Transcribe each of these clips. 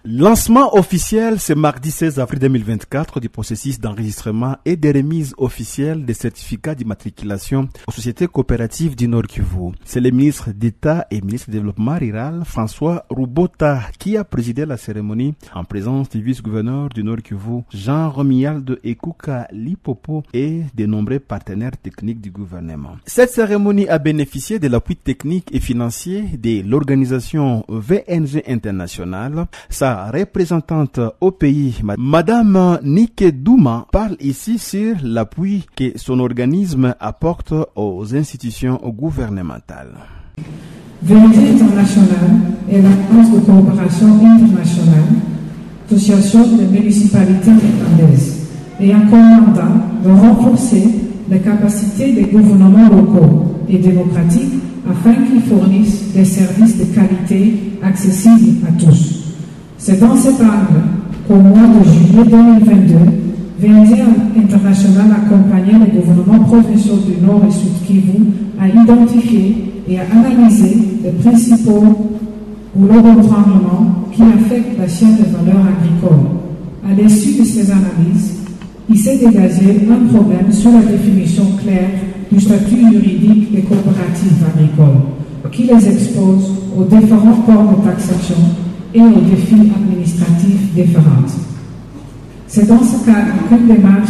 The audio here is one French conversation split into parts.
Lancement officiel ce mardi 16 avril 2024 du processus d'enregistrement et de remise officielle des certificats d'immatriculation aux sociétés coopératives du Nord Kivu. C'est le ministre d'État et ministre du Développement rural, François Rubota, qui a présidé la cérémonie en présence du vice-gouverneur du Nord Kivu, Jean Romuald Ekuka Lipopo, et de nombreux partenaires techniques du gouvernement. Cette cérémonie a bénéficié de l'appui technique et financier de l'organisation VNG International. Sa représentante au pays, Madame Nike Douma, parle ici sur l'appui que son organisme apporte aux institutions gouvernementales. VNG International est l'agence de coopération internationale, association de municipalités irlandaises, et a comme mandat de renforcer les capacités des gouvernements locaux et démocratiques afin qu'ils fournissent des services de qualité accessibles à tous. C'est dans cet angle qu'au mois de juillet 2022, VNG International a accompagné les gouvernements provinciaux du Nord et Sud Kivu à identifier et à analyser les principaux boulots d'entraînement qui affectent la chaîne de valeur agricole. À l'issue de ces analyses, il s'est dégagé un problème sur la définition claire du statut juridique des coopératives agricoles, qui les expose aux différents corps de taxation et aux défis administratifs différents. C'est dans ce cadre qu'une démarche,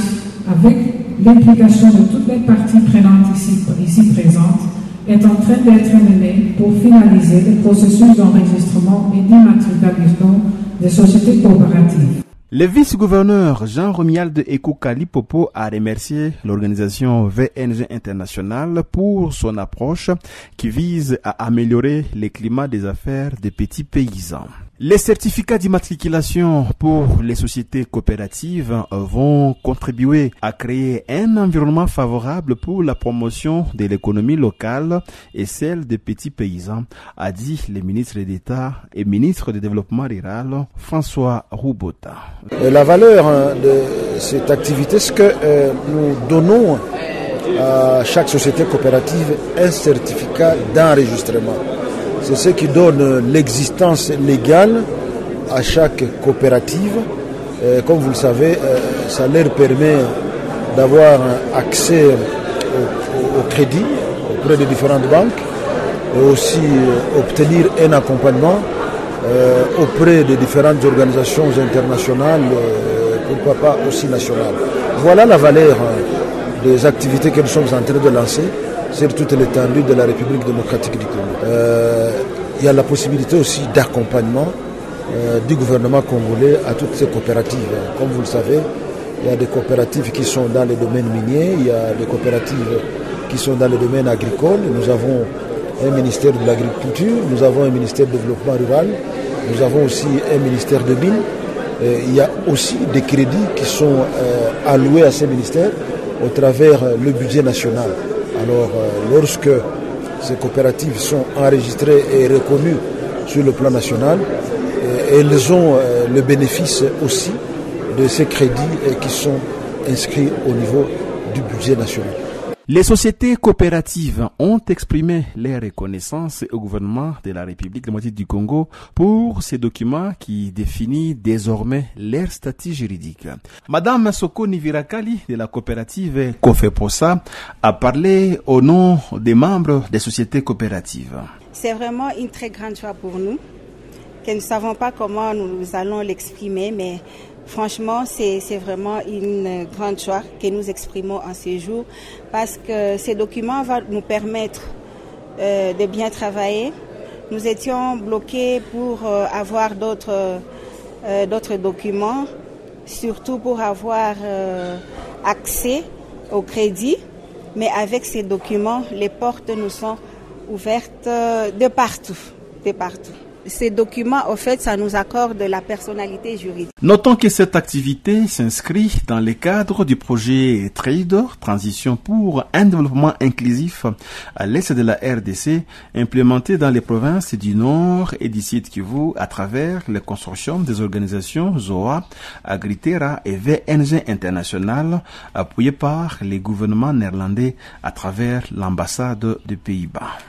avec l'implication de toutes les parties prenantes ici présentes, est en train d'être menée pour finaliser le processus d'enregistrement et d'immatriculation des sociétés coopératives. Le vice-gouverneur Jean Romuald Ekuka Lipopo a remercié l'organisation VNG International pour son approche qui vise à améliorer le climat des affaires des petits paysans. Les certificats d'immatriculation pour les sociétés coopératives vont contribuer à créer un environnement favorable pour la promotion de l'économie locale et celle des petits paysans, a dit le ministre d'État et ministre du Développement rural, François Rubota. La valeur de cette activité, c'est que nous donnons à chaque société coopérative un certificat d'enregistrement. C'est ce qui donne l'existence légale à chaque coopérative. Comme vous le savez, ça leur permet d'avoir accès au crédit auprès des différentes banques et aussi obtenir un accompagnement auprès des différentes organisations internationales, pourquoi pas aussi nationales. Voilà la valeur des activités que nous sommes en train de lancer sur toute l'étendue de la République démocratique du Congo. Il y a la possibilité aussi d'accompagnement du gouvernement congolais à toutes ces coopératives. Comme vous le savez, il y a des coopératives qui sont dans le domaine minier, il y a des coopératives qui sont dans le domaine agricole. Nous avons un ministère de l'agriculture, nous avons un ministère du développement rural, nous avons aussi un ministère de mines. Il y a aussi des crédits qui sont alloués à ces ministères au travers le budget national. Alors, lorsque ces coopératives sont enregistrées et reconnues sur le plan national, elles ont le bénéfice aussi de ces crédits qui sont inscrits au niveau du budget national. Les sociétés coopératives ont exprimé leur reconnaissance au gouvernement de la République démocratique du Congo pour ces documents qui définissent désormais leur statut juridique. Madame Soko Nivirakali de la coopérative Cofeposa a parlé au nom des membres des sociétés coopératives. C'est vraiment une très grande joie pour nous, que nous ne savons pas comment nous allons l'exprimer, mais franchement, c'est vraiment une grande joie que nous exprimons en ce jour parce que ces documents vont nous permettre de bien travailler. Nous étions bloqués pour avoir d'autres documents, surtout pour avoir accès au crédit. Mais avec ces documents, les portes nous sont ouvertes de partout. Ces documents, au fait, ça nous accorde la personnalité juridique. Notons que cette activité s'inscrit dans le cadre du projet Trader, Transition pour un développement inclusif à l'est de la RDC, implémenté dans les provinces du Nord et du Sud Kivu à travers le consortium des organisations ZOA, Agritera et VNG International, appuyé par les gouvernements néerlandais à travers l'ambassade des Pays-Bas.